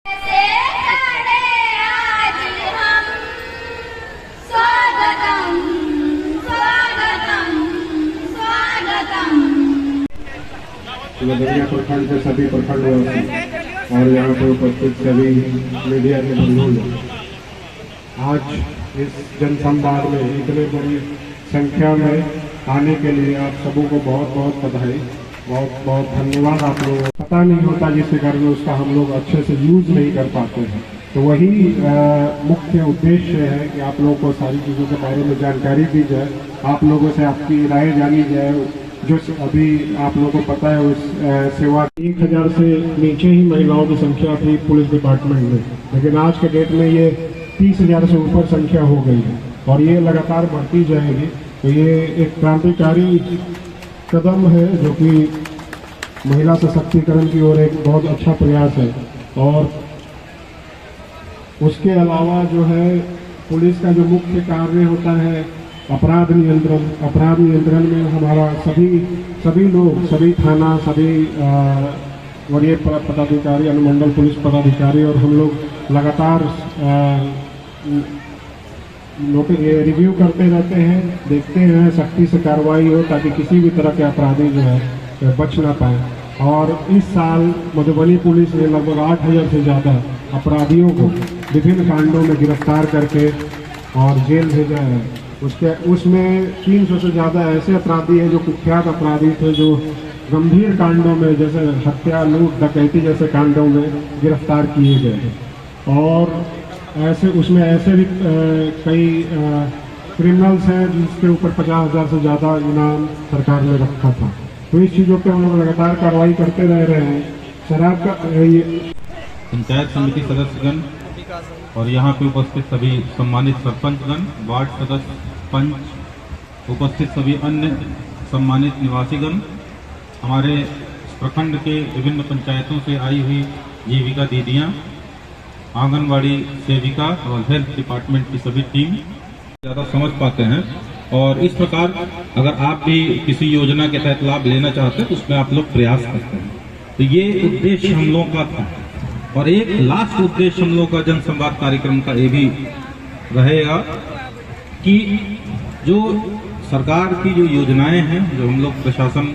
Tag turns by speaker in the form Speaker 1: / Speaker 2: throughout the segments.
Speaker 1: लदनिया प्रखंड के सभी प्रखंडवासी और यहाँ पर उपस्थित सभी मीडिया के बंधु, आज इस जनसंवाद में इतने बड़ी संख्या में आने के लिए आप सबों को बहुत बहुत बधाई, बहुत बहुत धन्यवाद। आप लोगों को पता नहीं होता जिसके कारण उसका हम लोग अच्छे से यूज़ नहीं कर पाते हैं, तो वही मुख्य उद्देश्य है कि आप लोगों को सारी चीज़ों के बारे में जानकारी दी जाए, आप लोगों से आपकी राय जानी जाए। जो अभी आप लोगों को पता है उस सेवा 1000 से नीचे ही महिलाओं की संख्या थी पुलिस डिपार्टमेंट में, लेकिन आज के डेट में ये 30,000 से ऊपर संख्या हो गई है और ये लगातार बढ़ती जाएगी। तो ये एक क्रांतिकारी कदम है जो कि महिला सशक्तिकरण की ओर एक बहुत अच्छा प्रयास है। और उसके अलावा जो है पुलिस का जो मुख्य कार्य होता है अपराध नियंत्रण में हमारा सभी लोग, सभी थाना, सभी वरीय पदाधिकारी, अनुमंडल पुलिस पदाधिकारी और हम लोग लगातार रिव्यू करते रहते हैं, देखते हैं सख्ती से कार्रवाई हो ताकि किसी भी तरह के अपराधी जो है बच ना पाए। और इस साल मधुबनी पुलिस ने लगभग 8000 से ज़्यादा अपराधियों को विभिन्न कांडों में गिरफ्तार करके और जेल भेजा है। उसमें 300 से ज़्यादा ऐसे अपराधी हैं जो कुख्यात अपराधी थे, जो गंभीर कांडों में जैसे हत्या, लूट, डकैती जैसे कांडों में गिरफ्तार किए गए हैं। और उसमें ऐसे भी कई क्रिमिनल्स हैं जिसके ऊपर 50,000 से ज़्यादा इनाम सरकार ने रखा था। तो इस चीज़ों पे हम लोग लगातार कार्रवाई करते रह रहे हैं। शराब का
Speaker 2: पंचायत समिति सदस्यगण और यहाँ पे उपस्थित सभी सम्मानित सरपंचगण, वार्ड सदस्य, पंच, उपस्थित सभी अन्य सम्मानित निवासीगण, हमारे प्रखंड के विभिन्न पंचायतों से आई हुई जीविका दीदियाँ, आंगनवाड़ी सेविका और हेल्थ डिपार्टमेंट की सभी टीम ज़्यादा समझ पाते हैं। और इस प्रकार अगर आप भी किसी योजना के तहत लाभ लेना चाहते हैं तो उसमें आप लोग प्रयास करते हैं। तो ये उद्देश्य हम लोगों का था। और एक लास्ट उद्देश्य हम लोग का जनसंवाद कार्यक्रम का ये भी रहेगा कि जो सरकार की जो योजनाएं हैं, जो हम लोग प्रशासन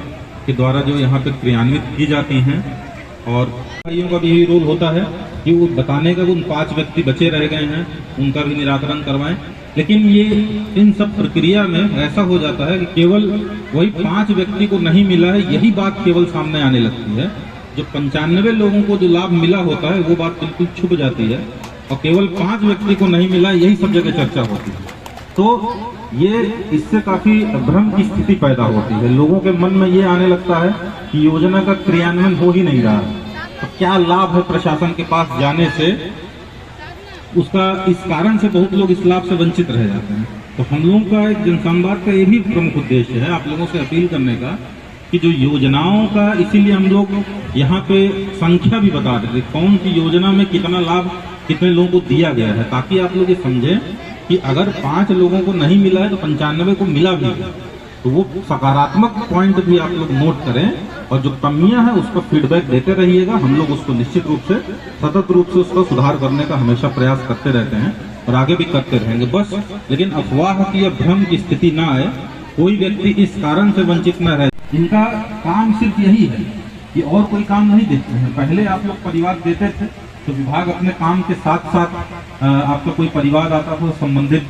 Speaker 2: के द्वारा जो यहाँ पे क्रियान्वित की जाती हैं, और भाइयों का भी यही रोल होता है कि वो बताने का उन 5 व्यक्ति बचे रह गए हैं उनका भी निराकरण करवाएं। लेकिन ये इन सब प्रक्रिया में ऐसा हो जाता है कि केवल वही 5 व्यक्ति को नहीं मिला है, यही बात केवल सामने आने लगती है। जो 95 लोगों को जो लाभ मिला होता है वो बात बिल्कुल छुप जाती है और केवल 5 व्यक्ति को नहीं मिला, यही सब जगह चर्चा होती है। तो ये इससे काफी भ्रम की स्थिति पैदा होती है, लोगों के मन में ये आने लगता है कि योजना का क्रियान्वयन हो ही नहीं रहा है, तो क्या लाभ है प्रशासन के पास जाने से, उसका इस कारण से बहुत लोग इस लाभ से वंचित रह जाते हैं। तो हम लोगों का एक जनसंवाद का ये भी प्रमुख उद्देश्य है आप लोगों से अपील करने का कि जो योजनाओं का, इसीलिए हम लोग यहाँ पे संख्या भी बता देते कौन सी योजना में कितना लाभ कितने लोगों को दिया गया है, ताकि आप लोग ये समझें कि अगर 5 लोगों को नहीं मिला है तो 95 को मिला भी है। तो वो सकारात्मक पॉइंट भी आप लोग नोट करें और जो कमियां हैं उसका फीडबैक देते रहिएगा। हम लोग उसको निश्चित रूप से सतत रूप से उसका सुधार करने का हमेशा प्रयास करते रहते हैं और आगे भी करते रहेंगे बस। लेकिन अफवाह की या भ्रम की स्थिति ना आए, कोई व्यक्ति इस कारण से वंचित न रहे। इनका काम सिर्फ यही है कि और कोई काम नहीं देखते हैं। पहले आप लोग परिवार देते थे तो विभाग अपने काम के साथ साथ आपका कोई परिवार आता था संबंधित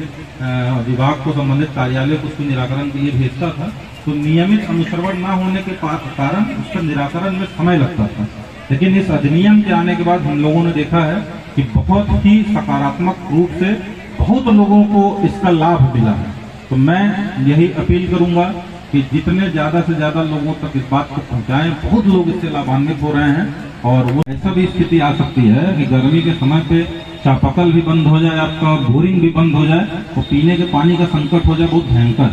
Speaker 2: विभाग को, संबंधित कार्यालय को उसके निराकरण के लिए भेजता था, तो नियमित अनुश्रवण न होने के कारण उसका निराकरण में समय लगता था। लेकिन इस अधिनियम के आने के बाद हम लोगों ने देखा है कि बहुत ही सकारात्मक रूप से बहुत लोगों को इसका लाभ मिला है। तो मैं यही अपील करूंगा कि जितने ज्यादा से ज्यादा लोगों तक इस बात को पहुंचाएं, बहुत लोग इससे लाभान्वित हो रहे हैं। और वो ऐसा भी स्थिति आ सकती है कि गर्मी के समय पे चापाकल भी बंद हो जाए, आपका बोरिंग भी बंद हो जाए और पीने के पानी का संकट हो जाए बहुत भयंकर।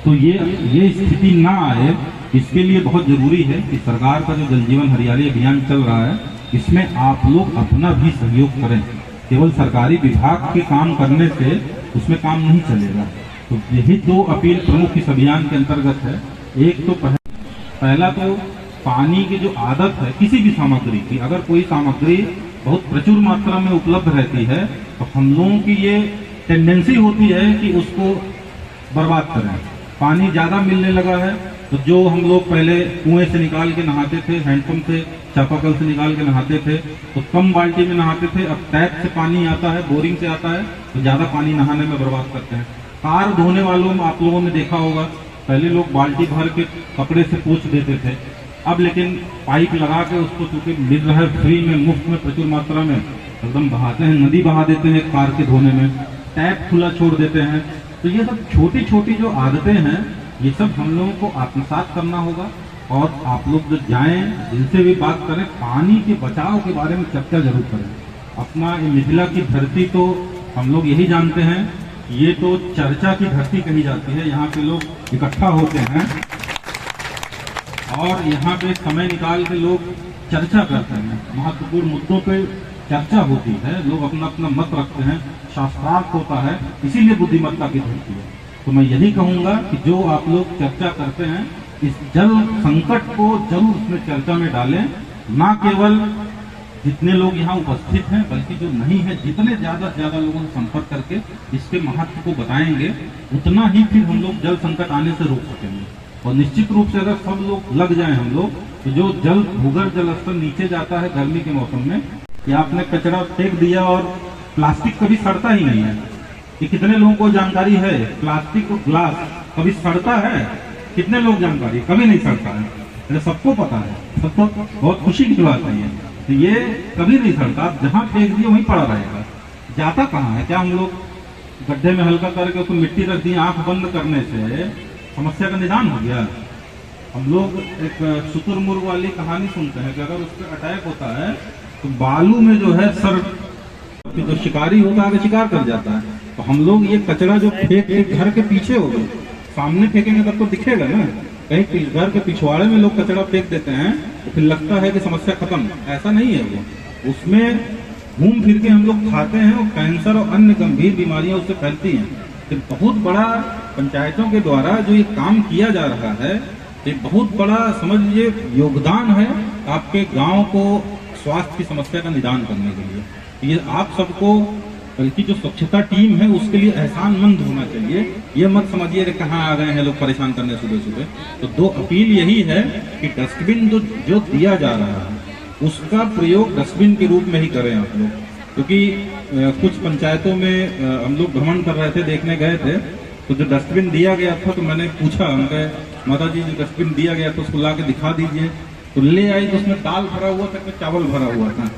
Speaker 2: तो ये स्थिति ना आए, इसके लिए बहुत जरूरी है कि सरकार का जो जल जीवन हरियाली अभियान चल रहा है, इसमें आप लोग अपना भी सहयोग करें। केवल सरकारी विभाग के काम करने से उसमें काम नहीं चलेगा। तो यही 2 अपील प्रमुख इस अभियान के अंतर्गत है। एक तो पहला तो पानी की जो आदत है किसी भी सामग्री की, अगर कोई सामग्री बहुत प्रचुर मात्रा में उपलब्ध रहती है, तो हम लोगों की ये टेंडेंसी होती है कि उसको बर्बाद करें। पानी ज़्यादा मिलने लगा है, तो जो हम लोग पहले कुएं से निकाल के नहाते थे, हैंडपंप से, चापाकल से निकाल के नहाते थे, तो कम बाल्टी में नहाते थे। अब टैप से पानी आता है, बोरिंग से आता है, तो ज़्यादा पानी नहाने में बर्बाद करते हैं। कार धोने वालों में आप लोगों ने देखा होगा, पहले लोग बाल्टी भर के कपड़े से पोंछ देते थे, अब लेकिन पाइप लगा के उसको चूंकि मिल रहा है फ्री में, मुफ्त में, प्रचुर मात्रा में, एकदम बहाते हैं, नदी बहा देते हैं कार के धोने में, टैप खुला छोड़ देते हैं। तो ये सब छोटी छोटी जो आदतें हैं, ये सब हम लोगों को आत्मसात करना होगा। और आप लोग जो जाएं, जिनसे भी बात करें, पानी के बचाव के बारे में चर्चा जरूर करें। अपना ये मिथिला की धरती तो हम लोग यही जानते हैं, ये तो चर्चा की धरती कही जाती है। यहाँ पे लोग इकट्ठा होते हैं और यहाँ पे समय निकाल के लोग चर्चा करते हैं, महत्वपूर्ण मुद्दों पे चर्चा होती है, लोग अपना अपना मत रखते हैं, शास्त्रार्थ होता है, इसीलिए बुद्धिमत्ता की धरती है। तो मैं यही कहूँगा कि जो आप लोग चर्चा करते हैं, इस जल संकट को जरूर उसमें चर्चा में डालें। ना केवल जितने लोग यहाँ उपस्थित हैं, बल्कि जो नहीं है, जितने ज्यादा से ज्यादा लोगों से संपर्क करके इसके महत्व को बताएंगे, उतना ही फिर हम लोग जल संकट आने से रोक सकेंगे। और निश्चित रूप से अगर सब लोग लग जाएं हम लोग, तो जो जल भूगर्भ जल स्तर नीचे जाता है गर्मी के मौसम में, कि आपने कचरा फेंक दिया और प्लास्टिक कभी सड़ता ही नहीं है। ये कितने लोगों को जानकारी है? प्लास्टिक और ग्लास कभी सड़ता है? कितने लोग जानकारी? कभी नहीं सड़ता है, ये सबको पता है, सबको बहुत खुशी की बात है ये। तो ये कभी नहीं सड़ता, जहाँ फेंक दिए वहीं पड़ा रहेगा, जाता कहाँ है? क्या हम लोग गड्ढे में हल्का करके उसको मिट्टी रख दी, आंख बंद करने से समस्या का निदान हो गया? हम लोग एक शुतुरमुर्ग वाली कहानी सुनते हैं कि अगर उस पर अटैक होता है तो बालू में जो है सर, जो शिकारी होता है शिकार कर जाता है। तो हम लोग ये कचरा जो फेंक के घर के पीछे हो गए, सामने फेंकेंगे तब तो दिखेगा ना, कहीं घर के पिछवाड़े में लोग कचरा फेंक देते हैं तो फिर लगता है कि समस्या खत्म। ऐसा नहीं है, वो उसमें घूम फिर के हम लोग खाते हैं और कैंसर और अन्य गंभीर बीमारियां उससे फैलती हैं। तो बहुत बड़ा पंचायतों के द्वारा जो ये काम किया जा रहा है, एक बहुत बड़ा समझ लीजिए योगदान है आपके गांव को स्वास्थ्य की समस्या का निदान करने के लिए। ये आप सबको, बल्कि जो स्वच्छता टीम है उसके लिए एहसानमंद होना चाहिए। ये मत समझिए कि कहाँ आ गए हैं लोग परेशान करने सुबह सुबह। तो दो अपील यही है कि डस्टबिन जो दिया जा रहा है उसका प्रयोग डस्टबिन के रूप में ही करें आप लोग। क्योंकि कुछ पंचायतों में हम लोग भ्रमण कर रहे थे, देखने गए थे, तो जो डस्टबिन दिया गया था तो मैंने पूछा उनके, माता जी जो डस्टबिन दिया गया था उसको ला के दिखा दीजिए। तो ले आई तो उसमें दाल भरा हुआ था, चावल भरा हुआ था।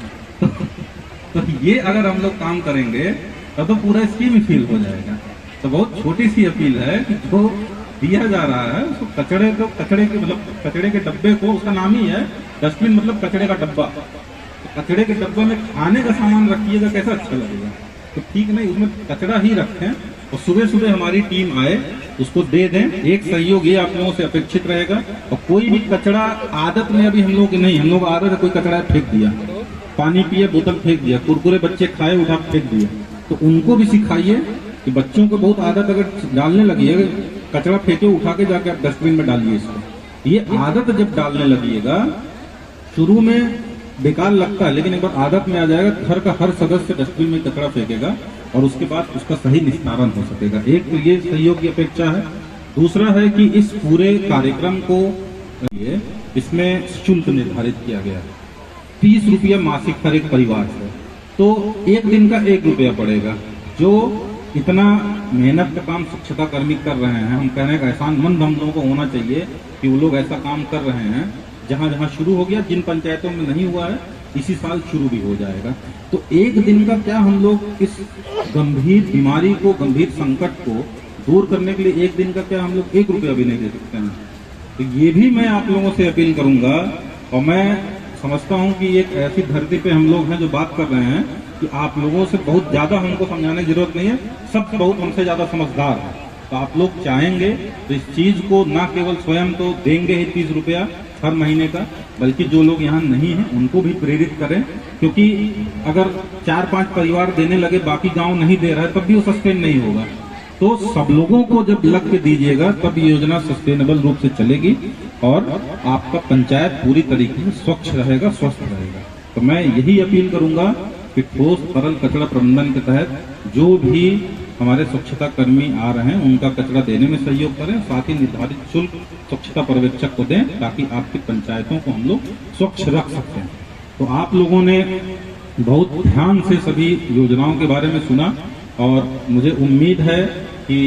Speaker 2: तो ये अगर हम लोग काम करेंगे तो पूरा स्कीम ही फेल हो जाएगा। तो बहुत छोटी सी अपील है कि जो दिया जा रहा है उसको कचड़े के डब्बे को, उसका नाम ही है डस्टबिन, मतलब कचड़े का डब्बा। तो कचड़े के डब्बे में खाने का सामान रखिएगा, कैसा अच्छा लगेगा? तो ठीक नहीं, उसमें कचरा ही रखें और सुबह सुबह हमारी टीम आए उसको दे दें। एक सहयोग ये आप लोगों से अपेक्षित रहेगा। और कोई भी कचरा आदत में अभी हम लोग नहीं, हम लोग आदत है कोई कचरा फेंक दिया, पानी पिए बोतल फेंक दिया, कुरकुरे बच्चे खाए उठा फेंक दिया, तो उनको भी सिखाइए कि बच्चों को बहुत आदत अगर डालने लगी है, कचरा फेंके उठा के जाकर आप डस्टबिन में डालिए इसको। ये आदत जब डालने लगिएगा, शुरू में बेकार लगता है लेकिन एक बार आदत में आ जाएगा, घर का हर सदस्य डस्टबिन में कचरा फेंकेगा और उसके बाद उसका सही निस्तारण हो सकेगा। एक तो ये सहयोग की अपेक्षा है। दूसरा है कि इस पूरे कार्यक्रम को इसमें शुल्क निर्धारित किया गया है, 30 रुपया मासिक हर एक परिवार से। तो एक दिन का 1 रुपया पड़ेगा। जो इतना मेहनत का काम स्वच्छता कर्मी कर रहे हैं, हम कहने का एहसानमंद हम लोगों को होना चाहिए कि वो लोग ऐसा काम कर रहे हैं। जहां जहां शुरू हो गया, जिन पंचायतों में नहीं हुआ है इसी साल शुरू भी हो जाएगा। तो एक दिन का क्या हम लोग इस गंभीर बीमारी को, गंभीर संकट को दूर करने के लिए एक दिन का क्या हम लोग 1 रुपया भी नहीं दे सकते हैं? तो ये भी मैं आप लोगों से अपील करूंगा। और मैं समझता हूं कि एक ऐसी धरती पे हम लोग हैं जो बात कर रहे हैं कि आप लोगों से बहुत ज्यादा हमको समझाने की जरूरत नहीं है, सब बहुत हमसे ज्यादा समझदार है। तो आप लोग चाहेंगे तो इस चीज को ना केवल स्वयं तो देंगे ही 30 रुपया हर महीने का, बल्कि जो लोग यहाँ नहीं हैं उनको भी प्रेरित करें। क्योंकि अगर 4-5 परिवार देने लगे, बाकी गांव नहीं दे रहा है, तब भी वो सस्टेन नहीं होगा। तो सब लोगों को जब लग के दीजिएगा तब ये योजना सस्टेनेबल रूप से चलेगी और आपका पंचायत पूरी तरीके से स्वच्छ रहेगा, स्वस्थ रहेगा। तो मैं यही अपील करूंगा कि ठोस तरल कचरा प्रबंधन के तहत जो भी हमारे स्वच्छता कर्मी आ रहे हैं उनका कचरा देने में सहयोग करें, साथ ही निर्धारित शुल्क स्वच्छता पर्यवेक्षक को दें ताकि आपकी पंचायतों को हम लोग स्वच्छ रख सकते हैं। तो आप लोगों ने बहुत ध्यान से सभी योजनाओं के बारे में सुना और मुझे उम्मीद है कि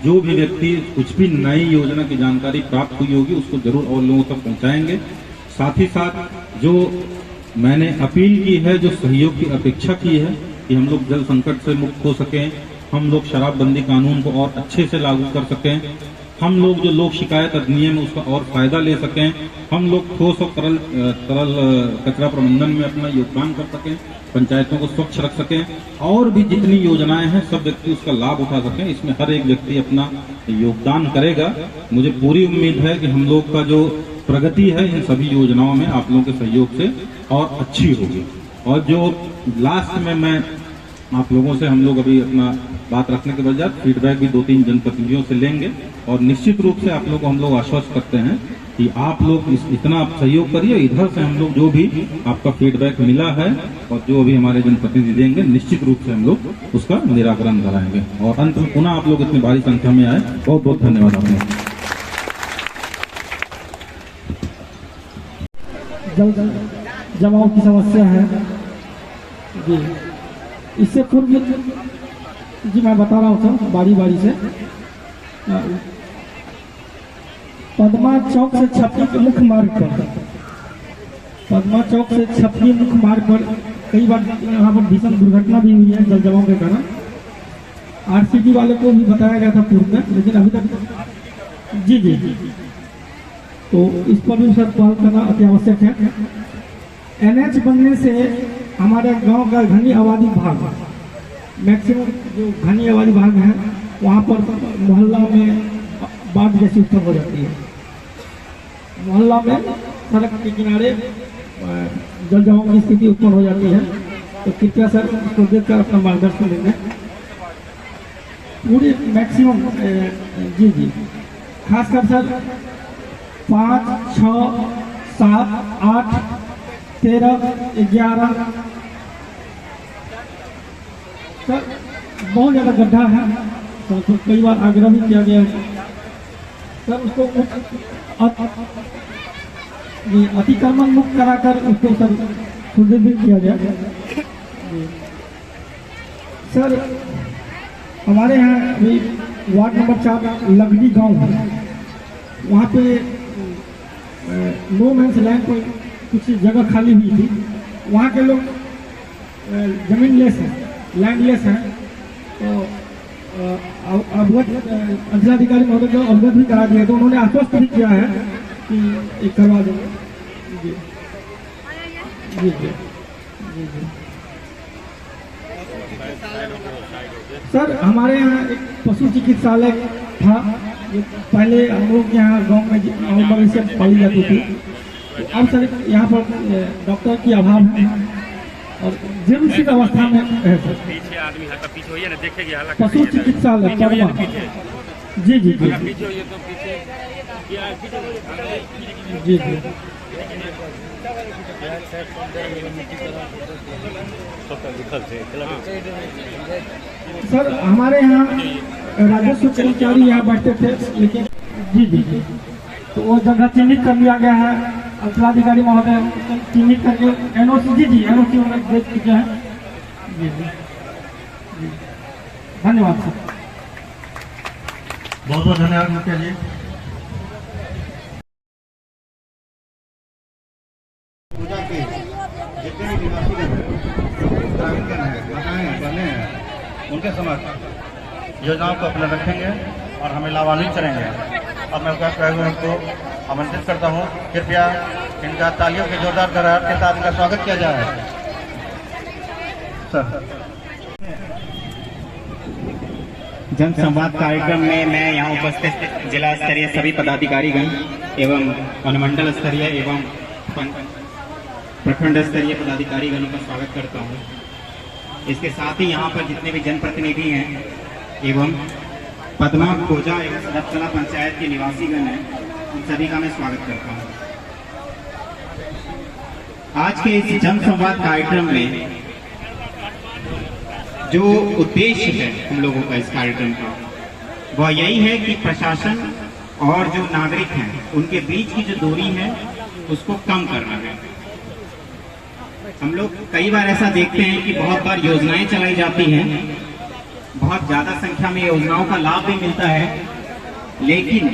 Speaker 2: जो भी व्यक्ति कुछ भी नई योजना की जानकारी प्राप्त हुई होगी उसको जरूर और लोगों तक पहुंचाएंगे। साथ ही साथ जो मैंने अपील की है, जो सहयोग की अपेक्षा की है कि हम लोग जल संकट से मुक्त हो सकें, हम लोग शराबबंदी कानून को और अच्छे से लागू कर सकें, हम लोग जो लोक शिकायत अधिनियम है उसका और फायदा ले सकें, हम लोग ठोस और तरल कचरा प्रबंधन में अपना योगदान कर सकें, पंचायतों को स्वच्छ रख सकें और भी जितनी योजनाएं हैं सब व्यक्ति उसका लाभ उठा सकें, इसमें हर एक व्यक्ति अपना योगदान करेगा। मुझे पूरी उम्मीद है कि हम लोग का जो प्रगति है इन सभी योजनाओं में आप लोगों के सहयोग से और अच्छी होगी। और जो लास्ट में मैं आप लोगों से हम लोग अभी अपना बात रखने के बजाय फीडबैक भी 2-3 जनप्रतिनिधियों से लेंगे और निश्चित रूप से आप लोगों को हम लोग आश्वस्त करते हैं कि आप लोग इतना आप सहयोग करिए, इधर से हम लोग जो भी आपका फीडबैक मिला है और जो भी हमारे जनप्रतिनिधि देंगे निश्चित रूप से हम लोग उसका निराकरण कराएंगे। और अंत में पुनः आप लोग इतनी भारी संख्या में आए, बहुत बहुत धन्यवाद आपको।
Speaker 3: जल जमाव की समस्या है जी। इससे पूर्व जी मैं बता रहा हूँ सर बारी बारी से। पद्मा चौक से छपरी के मुख्य मार्ग पर, पद्मा चौक से छपरी मुख्य मार्ग पर कई बार यहाँ पर भीषण दुर्घटना भी हुई है जल जमाव के कारण। आरसीबी वाले को भी बताया गया था पूर्व में, लेकिन अभी तक जी जी तो इस पर भी सर पहल करना अति आवश्यक है। एनएच बनने से हमारे गांव का घनी आबादी भाग, मैक्सिमम जो घनी आबादी भाग है वहाँ पर मोहल्ला में बाढ़ जैसी उत्पन्न हो जाती है। मोहल्ला में सड़क के किनारे जल जमाव की स्थिति उत्पन्न हो जाती है। तो कृपया सर उसको देखकर अपना मार्गदर्शन देंगे। पूरी मैक्सिमम जी जी खासकर सर 5, 6, 7, 8, 13, 11 सर बहुत ज़्यादा गड्ढा है। तो कई बार आग्रह भी किया गया है सर उसको अतिक्रमण मुक्त कराकर उसको सर सुदृढ़ किया गया। सर हमारे यहाँ अभी वार्ड नंबर 4 लगड़ी गांव है, वहाँ पे नो मैंस लैंड पर कुछ जगह खाली हुई थी। वहाँ के लोग जमीन लेस है, लैंड लेस है। तो अवगत अंचलाधिकारी महोदय को अवगत भी करा दिया, तो उन्होंने आश्वस्त भी किया है कि एक करवा देंगे। जी जी जी जी जी सर हमारे यहाँ एक पशु चिकित्सालय था जो पहले हम लोग यहाँ गाँव में मवेशी पाली जाती थी। तो अब सर यहाँ पर डॉक्टर की अभाव है और जीर्ण सी अवस्था में है सर।
Speaker 4: पीछे आदमी हल्का पीछे होइए ना, देखेंगे
Speaker 3: पशु चिकित्सालय जी जी जी जी जी सर हमारे यहाँ राजस्व कर्मचारी यहाँ बैठते थे, लेकिन जी जी जी तो वो जगह चिन्हित कर लिया गया है। अंचलाधिकारी महोदय चिन्हित करके एनओसी जी जी एनओसी उन्हें दे चुके हैं। जी जी जी धन्यवाद सर,
Speaker 5: बहुत बहुत धन्यवाद मुखिया जी। पूजा के जितने भी निवासी बने हैं उनके समक्ष योजनाओं को अपने रखेंगे और हमें लाभान्वित करेंगे। और मैं उनको आमंत्रित करता हूँ, कृपया इनका तालियों के जोरदार गरार के साथ इनका स्वागत किया जाए। सर
Speaker 6: जन संवाद कार्यक्रम में मैं यहाँ उपस्थित जिला स्तरीय सभी पदाधिकारीगण एवं अनुमंडल स्तरीय एवं प्रखंड स्तरीय पदाधिकारीगणों का स्वागत करता हूँ। इसके साथ ही यहाँ पर जितने भी जनप्रतिनिधि हैं एवं पद्मा खोजा एवं सदरतला पंचायत के निवासीगण हैं, उन सभी का मैं स्वागत करता हूँ। आज के इस जन संवाद कार्यक्रम में जो उद्देश्य है हम लोगों का इस कार्यक्रम का, वह यही है कि प्रशासन और जो नागरिक हैं उनके बीच की जो दूरी है उसको कम करना है। हम लोग कई बार ऐसा देखते हैं कि बहुत बार योजनाएं चलाई जाती हैं, बहुत ज्यादा संख्या में योजनाओं का लाभ भी मिलता है, लेकिन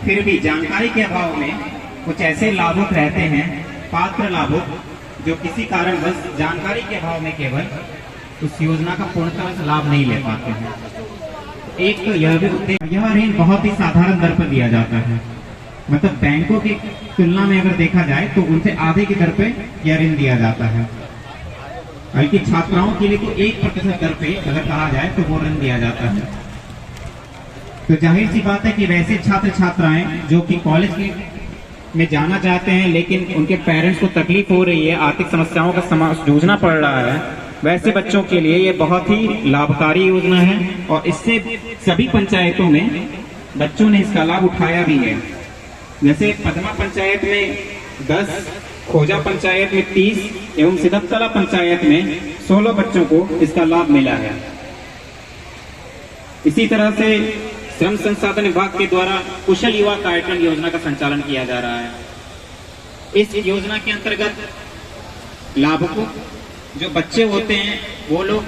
Speaker 6: फिर भी जानकारी के अभाव में कुछ ऐसे लाभुक रहते हैं, पात्र लाभुक, जो किसी कारणवश जानकारी के अभाव में केवल उस योजना का पूर्णतः से लाभ नहीं ले पाते हैं। एक तो यह भी उद्देश्य, यह ऋण बहुत ही साधारण दर पर दिया जाता है, मतलब बैंकों की तुलना में अगर देखा जाए तो उनसे आधे की दर पे यह ऋण दिया जाता है। बल्कि छात्राओं के लिए तो 1% दर पे अगर कहा जाए तो वो ऋण दिया जाता है। तो जाहिर सी बात है कि वैसे छात्र छात्राएं जो कि कॉलेज में जाना चाहते हैं लेकिन उनके पेरेंट्स को तकलीफ हो रही है, आर्थिक समस्याओं का जूझना पड़ रहा है, वैसे बच्चों के लिए ये बहुत ही लाभकारी योजना है और इससे सभी पंचायतों में बच्चों ने इसका लाभ उठाया भी है। जैसे पदमा पंचायत में 10, खोजा पंचायत में 30 एवं सिदकतला पंचायत में 16 बच्चों को इसका लाभ मिला है। इसी तरह से श्रम संसाधन विभाग के द्वारा कुशल युवा कार्यक्रम योजना का संचालन किया जा रहा है। इस योजना के अंतर्गत लाभुकों जो बच्चे होते हैं वो लोग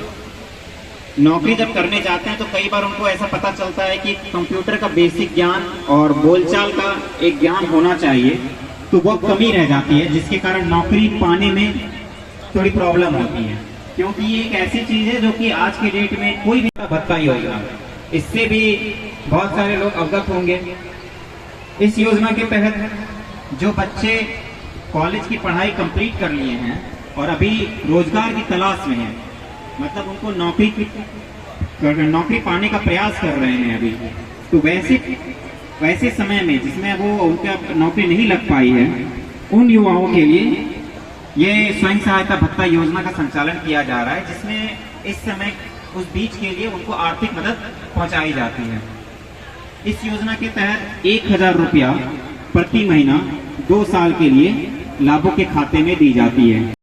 Speaker 6: नौकरी जब करने जाते हैं तो कई बार उनको ऐसा पता चलता है कि कंप्यूटर का बेसिक ज्ञान और बोलचाल का एक ज्ञान होना चाहिए, तो वो कमी रह जाती है, जिसके कारण नौकरी पाने में थोड़ी प्रॉब्लम होती है। क्योंकि ये एक ऐसी चीज है जो कि आज के डेट में कोई भी भत्ता ही होगा, इससे भी बहुत सारे लोग अवगत होंगे। इस योजना के तहत जो बच्चे कॉलेज की पढ़ाई कंप्लीट कर लिए हैं और अभी रोजगार की तलाश में हैं, मतलब उनको नौकरी पाने का प्रयास कर रहे हैं अभी, तो वैसे समय में जिसमें वो उनका नौकरी नहीं लग पाई है, उन युवाओं के लिए ये स्वयं सहायता भत्ता योजना का संचालन किया जा रहा है, जिसमें इस समय उस बीच के लिए उनको आर्थिक मदद पहुंचाई जाती है। इस योजना के तहत 1000 रुपया प्रति महीना 2 साल के लिए लाभुक के खाते में दी जाती है।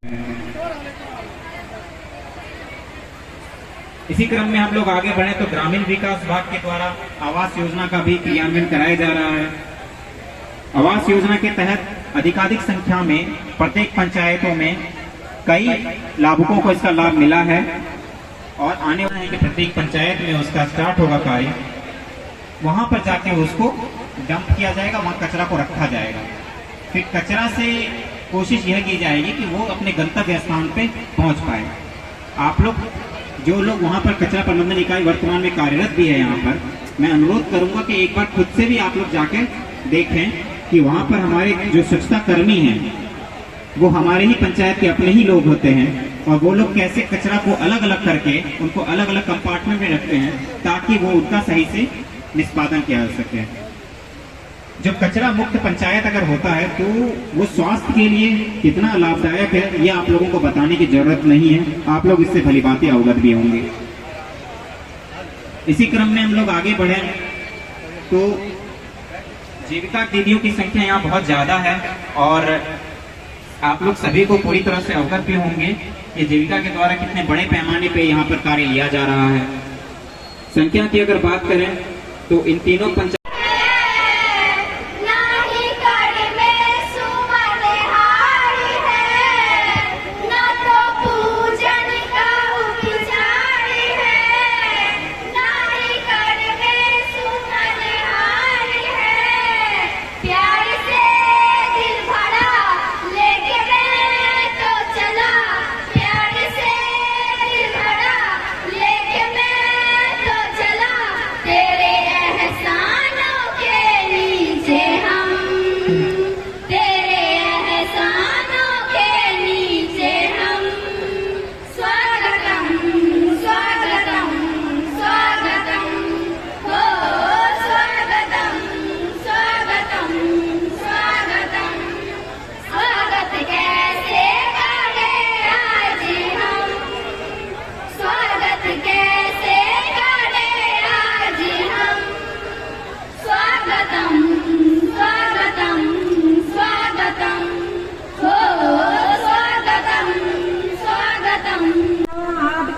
Speaker 6: इसी क्रम में हम लोग आगे बढ़े तो ग्रामीण विकास विभाग के द्वारा आवास योजना का भी क्रियान्वयन कराया जा रहा है। आवास योजना के तहत अधिकाधिक संख्या में प्रत्येक पंचायतों में कई लाभुकों को इसका लाभ मिला है और आने वाले के प्रत्येक पंचायत में उसका स्टार्ट होगा कार्य, वहां पर जाके उसको डंप किया जाएगा, वहां कचरा को रखा जाएगा। फिर कचरा से कोशिश यह की जाएगी कि वो अपने गंतव्य स्थान पे पहुंच पाए। आप लोग जो लोग वहां पर कचरा प्रबंधन इकाई वर्तमान में कार्यरत भी है यहाँ पर, मैं अनुरोध करूंगा कि एक बार खुद से भी आप लोग जाकर देखें कि वहां पर हमारे जो स्वच्छता कर्मी हैं वो हमारे ही पंचायत के अपने ही लोग होते हैं और वो लोग कैसे कचरा को अलग अलग करके उनको अलग अलग कंपार्टमेंट में रखते हैं ताकि वो उनका सही से निष्पादन किया जा सके। जब कचरा मुक्त पंचायत अगर होता है तो वो स्वास्थ्य के लिए कितना लाभदायक है ये आप लोगों को बताने की जरूरत नहीं है, आप लोग इससे भली भांति अवगत भी होंगे। इसी क्रम में हम लोग आगे बढ़े तो जीविका दीदियों की संख्या यहाँ बहुत ज्यादा है और आप लोग सभी को पूरी तरह से अवगत भी होंगे कि जीविका के द्वारा कितने बड़े पैमाने पे यहाँ पर कार्य लिया जा रहा है। संख्या की अगर बात करें तो इन तीनों पंचायत
Speaker 7: तेरे एहसान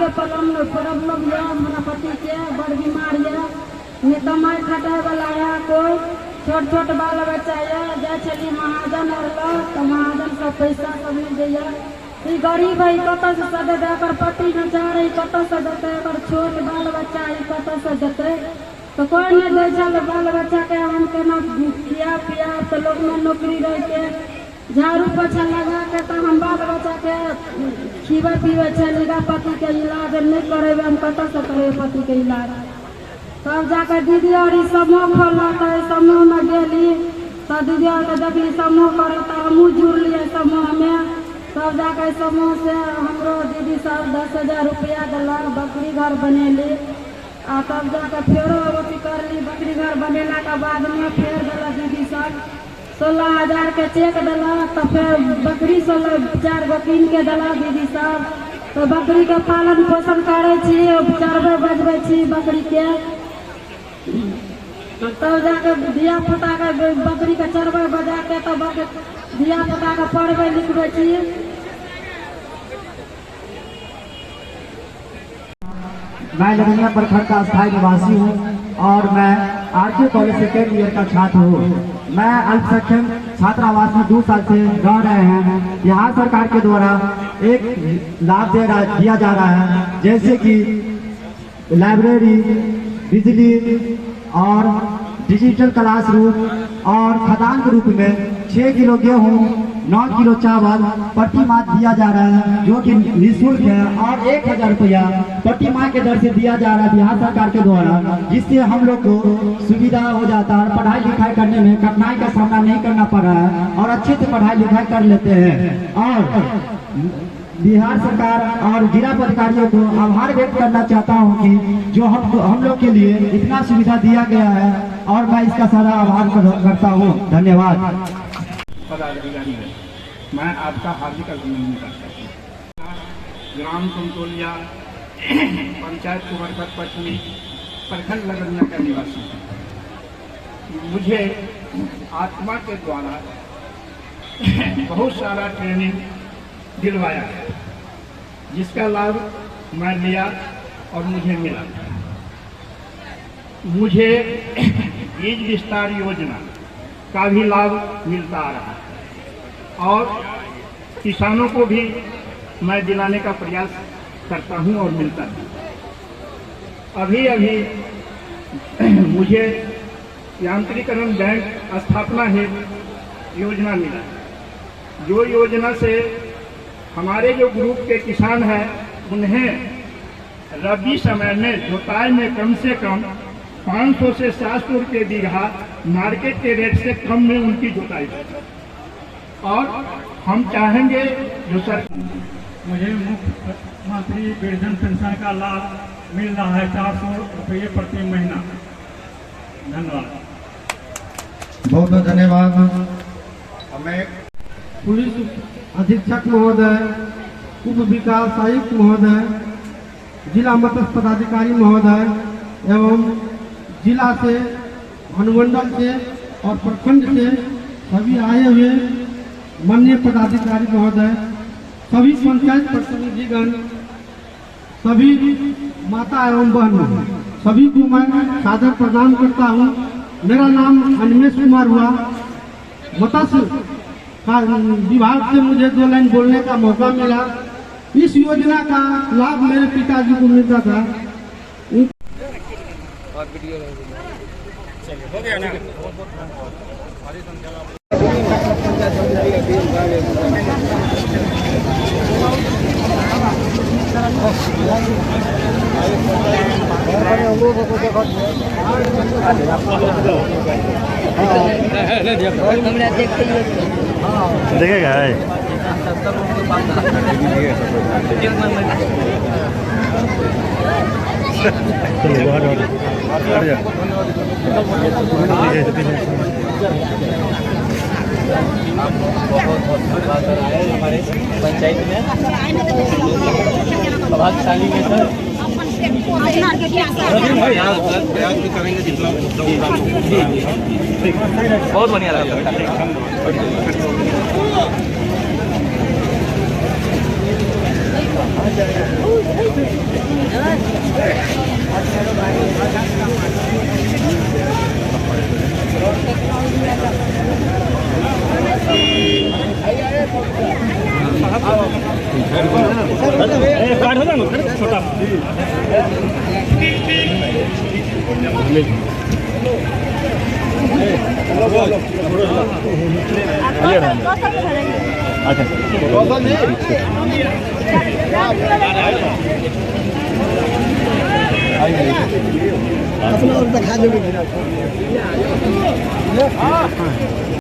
Speaker 7: के प्रॉब्लम है हमारा पति के बड़ बीमार है, नहीं तो मार खटाए वाला है, कोई छोट छोट बाल बच्चा है, जाए चली महाजन और तो महाजन सब पैसा सब मिल जाइए। ई गरीब है, कत से देते, अगर पति न चाह रही कत से देते, अगर छोट बाल बच्चा है कत से देते, तो कोई नहीं दे चल बाल बच्चा के हम केना खिया पिया, तो लोग में नौकरी रह के झाड़ू पोछा लगा के तो हम बाल बच्चा के खीबे पीबे चलेगा, पति के इलाज नहीं करेबे, हम कत से करेबे पति के इलाज। तब जाकर दीदी और समूह खोला, तो समूह में गेली तो दीदी और देखली समूह करे, तो हमू जुड़ लिए समूह में। तब जाकर समूह से हमरो दीदी सब 10,000 रुपया दिला, बकरी घर बनेली, आ तब जाकर फेरो अथी करली, बकरी घर बनेला के बाद में फेर दिला दीदी सब 16,000 के चेक दिला, तो फिर बकरी 4 गो कीन के दिला दीदी सब। तो बकरी के पालन पोषण करे छी, चरबे बजबे छी बकरी के, तब जाके धिया पुता के बकरी के चरबे बजा के तब धिया पुता के पढ़बे लिखबे छी।
Speaker 8: मैं लदनिया प्रखंड का स्थायी निवासी हूँ और मैं आरके कॉलेज सेकेंड ईयर का छात्र हूँ। मैं अल्पसंख्यक छात्रावास में 2 साल से रह रहे हैं। यहाँ सरकार के द्वारा एक लाभ दिया जा रहा है, जैसे कि लाइब्रेरी, बिजली और डिजिटल क्लासरूम और खदान के रूप में 6 किलो गेहूँ, 9 किलो चावल प्रति माह दिया जा रहा है, जो कि निःशुल्क है, और 1,000 रुपया प्रति माह के दर से दिया जा रहा है बिहार सरकार के द्वारा, जिससे हम लोग को सुविधा हो जाता है, पढ़ाई लिखाई करने में कठिनाई का सामना नहीं करना पड़ रहा है और अच्छे से पढ़ाई लिखाई कर लेते हैं। और बिहार सरकार और जिला पदाधिकारियों को आभार व्यक्त करना चाहता हूं कि जो हम लोग के लिए इतना सुविधा दिया गया है, और मैं इसका सारा आभार करता हूं। धन्यवाद।
Speaker 9: पदाधिकारी मैं आपका हार्दिक अभिनंदन करता हूँ। ग्राम कंटोलिया पंचायत कुंवरघट पश्चिमी प्रखंड लदनिया का निवासी हूँ। मुझे आत्मा के द्वारा बहुत सारा ट्रेनिंग दिलवाया गया, जिसका लाभ मैं लिया और मुझे मिला। मुझे बीज विस्तार योजना का भी लाभ मिलता आ रहा है और किसानों को भी मैं दिलाने का प्रयास करता हूं और मिलता है। अभी मुझे यांत्रिकरण बैंक स्थापना हेतु योजना मिला, जो योजना से हमारे जो ग्रुप के किसान हैं उन्हें रबी समय में जुताई में कम से कम 500 से 700 रुपये बीघा मार्केट के रेट से कम में उनकी जुताई हो। और हम चाहेंगे जो सर
Speaker 3: मुझे मुख्यमंत्री वृद्धजन पेंशन का लाभ मिल रहा है 400 रुपये प्रति महीना। धन्यवाद।
Speaker 1: बहुत बहुत धन्यवाद। हमें पुलिस अधीक्षक महोदय, उप विकास आयुक्त महोदय, जिला मत्स्य पदाधिकारी महोदय एवं जिला से, अनुमंडल से और प्रखंड से सभी आए हुए माननीय पदाधिकारी महोदय, सभी पंचायत प्रतिनिधिगण, सभी माता एवं बहनों, सभी को मैं सादर प्रदान करता हूँ। मेरा नाम अनिमेश कुमार हुआ। मत्स्य विभाग से मुझे 2 लाइन बोलने का मौका मिला। इस योजना का लाभ मेरे पिताजी को मिलता था।
Speaker 4: हो गया ना?
Speaker 5: देखेगा
Speaker 10: हमारे पंचायत में प्रभावशाली में सर बहुत बढ़िया लगा।
Speaker 11: अपना और दिखा दोगे।